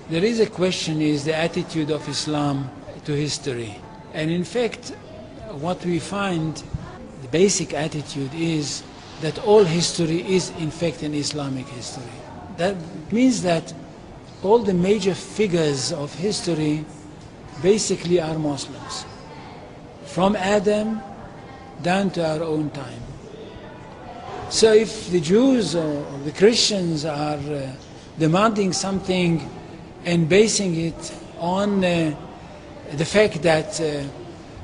There is a question, is the attitude of Islam to history. And in fact, what we find, the basic attitude is that all history is in fact an Islamic history. That means that all the major figures of history basically are Muslims. From Adam down to our own time. So if the Jews or the Christians are demanding something and basing it on the fact that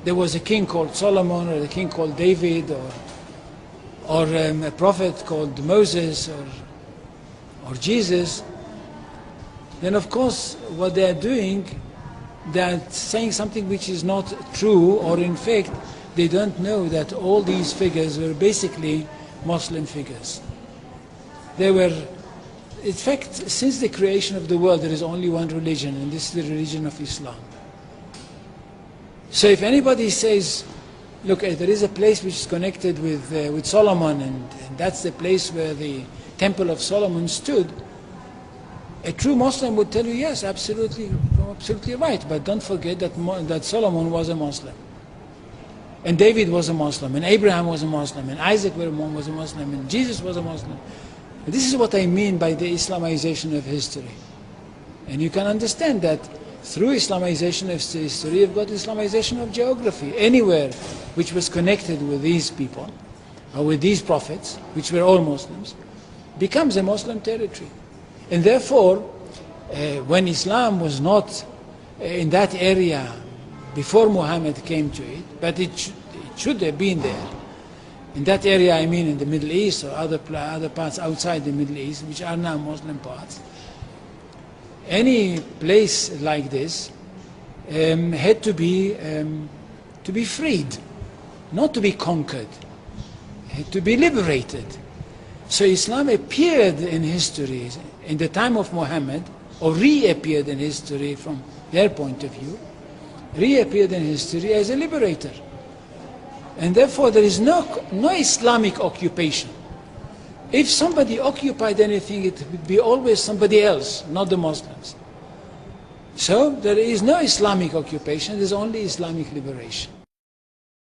there was a king called Solomon, or a king called David, or a prophet called Moses, or Jesus, then of course what they are doing, they are saying something which is not true, or in fact they don't know that all these figures were basically Muslim figures. They were, in fact, since the creation of the world there is only one religion, and this is the religion of Islam. So if anybody says, look, there is a place which is connected with Solomon, and that's the place where the Temple of Solomon stood, a true Muslim would tell you, yes, absolutely right, but don't forget that Solomon was a Muslim. And David was a Muslim, and Abraham was a Muslim, and Isaac was a Muslim, and Jesus was a Muslim. And this is what I mean by the Islamization of history. And you can understand that through Islamization of history, you've got Islamization of geography. Anywhere which was connected with these people, or with these prophets, which were all Muslims, becomes a Muslim territory. And therefore, when Islam was not in that area before Muhammad came to it, but it should have been there. In that area, I mean in the Middle East or other parts outside the Middle East, which are now Muslim parts. Any place like this had to be freed, not to be conquered, had to be liberated. So Islam appeared in history in the time of Muhammad, or reappeared in history from their point of view, reappeared in history as a liberator. And therefore there is no Islamic occupation. If somebody occupied anything, it would be always somebody else, not the Muslims. So there is no Islamic occupation, there is only Islamic liberation.